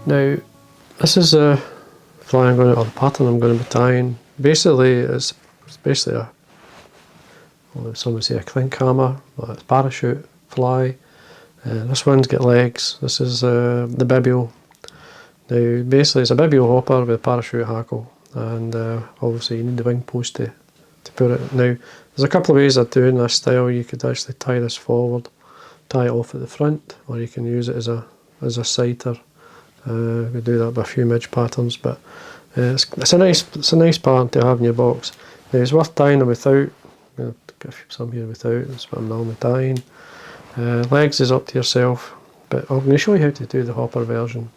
Now, this is a fly I'm going to, or the pattern I'm going to be tying. Basically, it's basically a, well, some would say a clink hammer, but it's parachute fly. This one's got legs. This is the Bibio. Now, basically, it's a Bibio hopper with a parachute hackle, and obviously you need the wing post to put it. Now, there's a couple of ways of doing this style. You could actually tie this forward, tie it off at the front, or you can use it as a sighter. We do that with a few midge patterns, but it's a nice pattern to have in your box. Now, it's worth tying them without. I'll get some here without. That's what I'm normally tying. Legs is up to yourself, but I'm going to show you how to do the hopper version.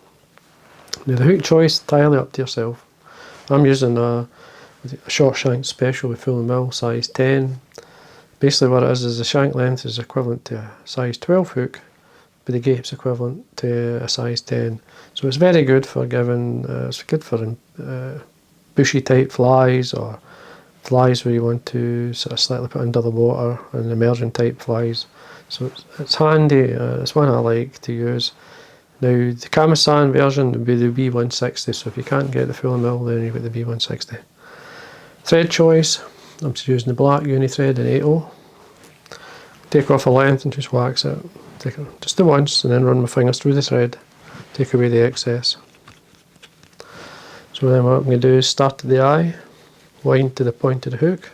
Now, the hook choice entirely up to yourself. I'm using a short shank special with full mill, size 10. Basically what it is the shank length is equivalent to a size 12 hook, but the gape's equivalent to a size 10. So it's very good for giving, it's good for bushy type flies, or flies where you want to sort of slightly put under the water, and emerging type flies. So it's handy, it's one I like to use. Now, the Kamasan version would be the B160, so if you can't get the full mill, then you've got the B160. Thread choice, I'm just using the black uni thread in 8/0. Take off a length and just wax it. Take it just the once, and then run my fingers through the thread. Take away the excess. So then what I'm going to do is start at the eye, wind to the point of the hook.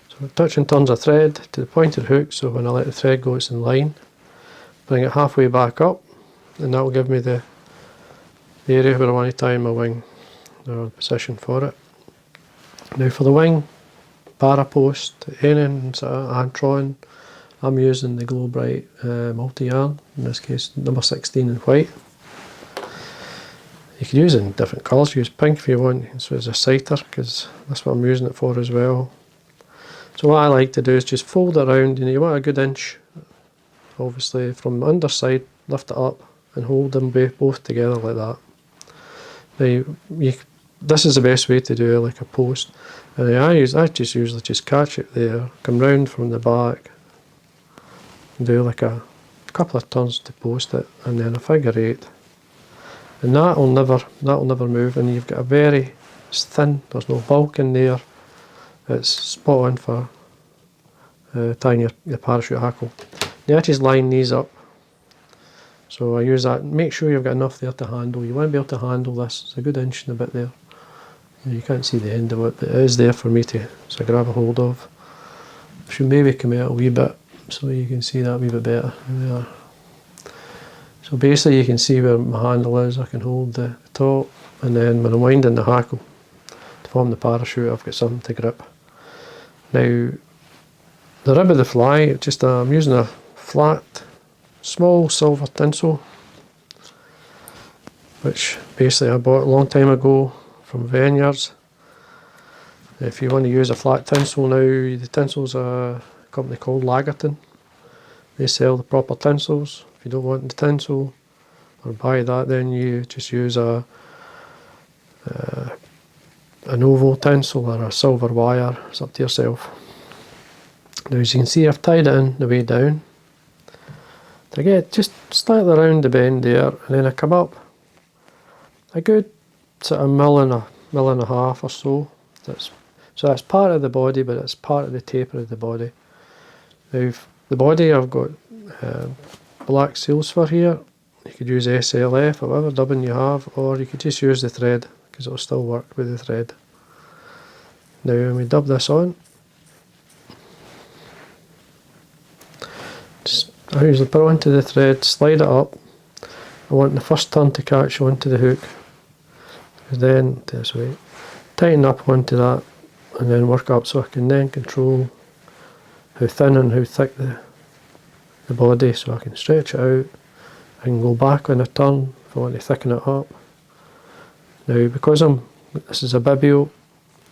So touch and turns a thread to the point of the hook, so when I let the thread go it's in line. Bring it halfway back up, and that will give me the area where I want to tie my wing, or the position for it. Now for the wing, parapost, any sort of antron, I'm using the Glo-Brite multi-yarn, in this case number 16 in white. You can use it in different colours, use pink if you want, so as a sighter, because that's what I'm using it for as well. So what I like to do is just fold it around, you want a good inch, obviously from the underside, lift it up and hold them both together like that. Now, this is the best way to do it, like a post. And I just usually just catch it there, come round from the back, and do like a couple of turns to post it, and then a figure 8. And that'll never move, and you've got it's thin, there's no bulk in there. It's spot on for tying your parachute hackle. Now I just line these up. So I use that, make sure you've got enough there to handle. You want to be able to handle this, it's a good inch and a bit there. You can't see the end of it, but it is there for me to grab a hold of. Should maybe come out a wee bit so you can see that a wee bit better. There. So basically you can see where my handle is. I can hold the top, and then when I'm winding the hackle to form the parachute, I've got something to grip. Now, the rib of the fly, I'm using a flat, small silver tinsel, which basically I bought a long time ago from Vineyards. If you want to use a flat tinsel now, the tinsel's a company called Lagerton. They sell the proper tinsels. If you don't want the tinsel or buy that, then you just use an oval tinsel or a silver wire. It's up to yourself. Now, as you can see, I've tied it in the way down to get just slightly around the bend there, and then I come up a good sort of mil and a half or so. So that's part of the body, but it's part of the taper of the body. Now, the body, I've got black seals for here. You could use SLF or whatever dubbing you have, or you could just use the thread, because it'll still work with the thread. Now when we dub this on, I usually put it onto the thread, slide it up. I want the first turn to catch onto the hook, then this way, tighten up onto that, and then work up so I can then control how thin and how thick the body, so I can stretch it out. I can go back on a turn if I want to thicken it up. Now, because this is a Bibio,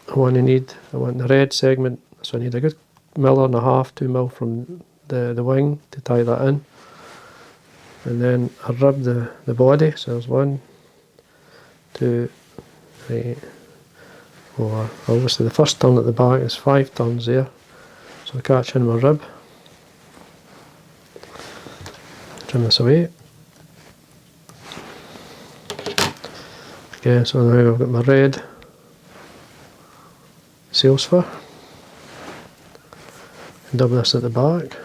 I want the red segment, so I need a good 1.5mm, 2 mil from the wing to tie that in. And then I rub the body, so there's 1, 2, 3, 4. Obviously the first turn at the back is 5 turns there, so I catch in my rib. Trim this away. Okay, so now I've got my red sail spur. Double this at the back.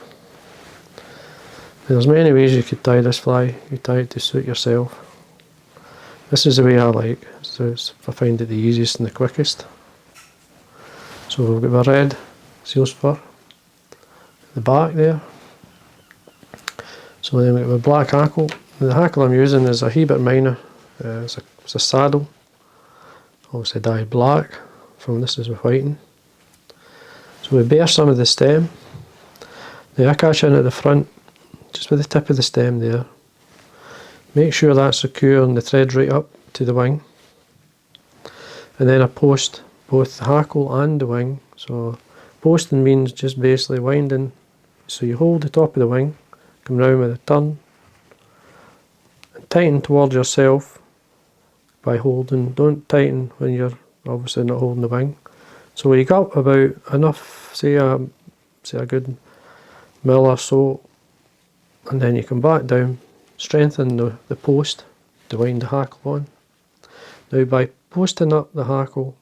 There's many ways you could tie this fly. You tie it to suit yourself. This is the way I like, so I find it the easiest and the quickest. So we've got my red sail spur at the back there. So then we've got my black hackle. The hackle I'm using is a Hebert minor. It's a saddle. Obviously dyed black. From this is with whiting. So we bare some of the stem. Now I catch in at the front, just with the tip of the stem there. Make sure that's secure and the thread right up to the wing. And then I post both the hackle and the wing. So posting means just basically winding. So you hold the top of the wing, come round with a turn, and tighten towards yourself by holding. Don't tighten when you're obviously not holding the wing. So when you got up about enough, say a good mil or so, and then you come back down, strengthen the post to wind the hackle on. Now by posting up the hackle,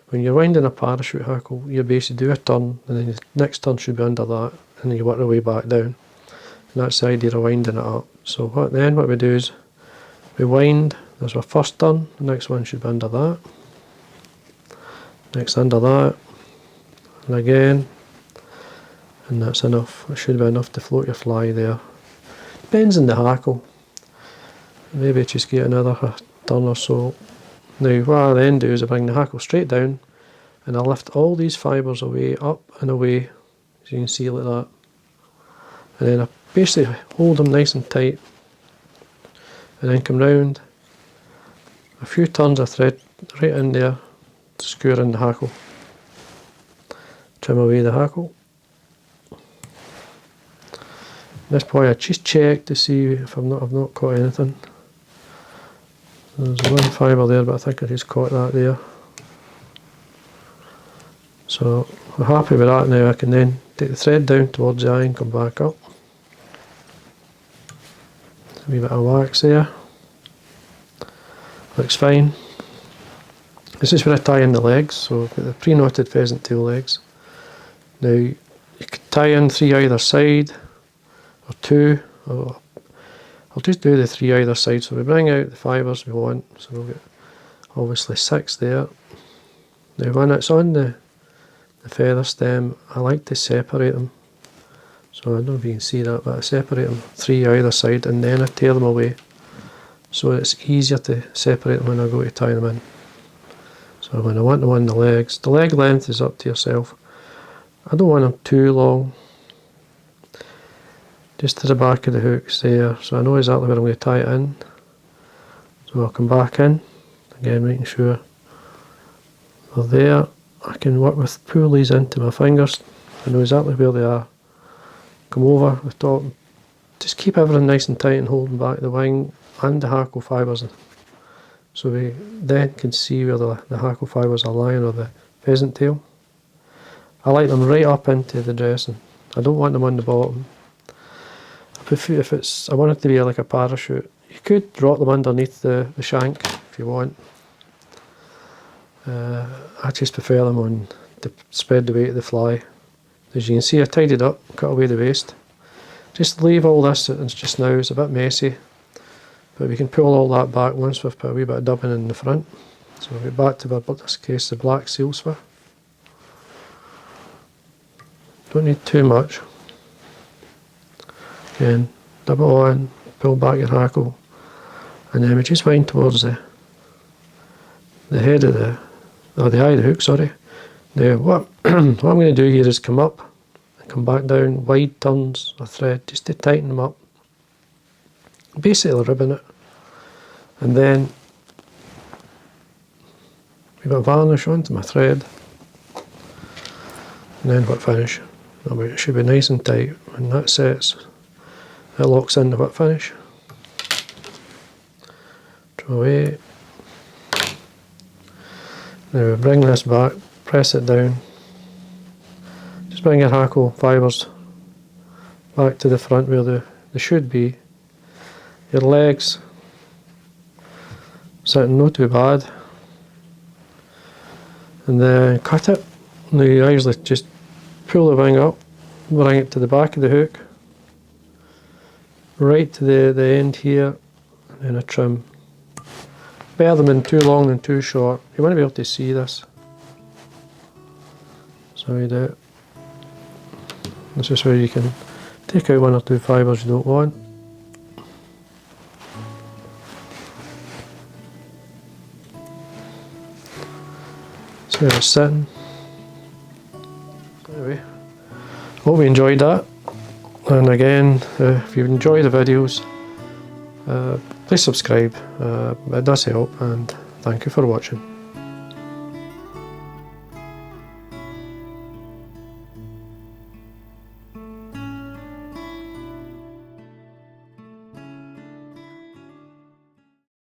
when you're winding a parachute hackle, you basically do a turn, and then the next turn should be under that, and then you work your way back down. And that's the idea of winding it up. So what we do is, we wind, there's our first turn, the next one should be under that, next under that, and again, and that's enough. It should be enough to float your fly there. Depends on the hackle. Maybe just get another turn or so. Now what I then do is I bring the hackle straight down and I lift all these fibres away, up and away, as you can see like that. And then I basically hold them nice and tight and then come round a few turns of thread right in there to skewer in the hackle. Trim away the hackle. At this point I just check to see if I've not caught anything. There's one fibre there, but I think I just caught that there. So we're happy with that now. I can then take the thread down towards the eye and come back up. A wee bit of wax there. Looks fine. This is where I tie in the legs, so I've got the pre-knotted pheasant tail legs. Now you could tie in 3 either side, or 2, or I'll just do the 3 either side. So we bring out the fibres we want, so we'll get obviously 6 there. Now when it's on the feather stem, I like to separate them. So I don't know if you can see that, but I separate them 3 either side and then I tear them away. So it's easier to separate them when I go to tie them in. So when I want them on the legs, the leg length is up to yourself. I don't want them too long. Just to the back of the hooks there, so I know exactly where I'm going to tie it in. So I'll come back in, again making sure they're there. I can work with pull these into my fingers. I know exactly where they are. Come over the top, just keep everything nice and tight and holding back the wing and the hackle fibres. So we then can see where the hackle fibres are lying, or the pheasant tail. I like them right up into the dressing. I don't want them on the bottom. If I want it to be like a parachute, you could drop them underneath the shank if you want. I just prefer them on to spread the weight of the fly. As you can see, I tied it up, cut away the waste. Just leave all this, it's just now, it's a bit messy, but we can pull all that back once we've put a wee bit of dubbing in the front. So we'll get back to this case, the black seal spur. Don't need too much. Again, double on, pull back your hackle, and then we just wind towards the head of the eye of the hook, sorry. Now what I'm going to do here is come up and come back down, wide turns of thread just to tighten them up. Basically ribbon it, and then we've got varnish onto my thread, and then whip finish. It should be nice and tight. When that sets, it locks in the whip finish. Draw away. Now we bring this back, press it down. Just bring your hackle fibres back to the front where they should be. Your legs sitting not too bad. And then cut it. Now I usually just pull the wing up, bring it to the back of the hook, right to the end here, and then a trim. Better than too long than too short. You want to be able to see this. So you do it. This is where you can take out one or two fibres you don't want. So it's sitting. Anyway, hope you enjoyed that. And again, if you enjoy the videos, please subscribe. It does help, and thank you for watching.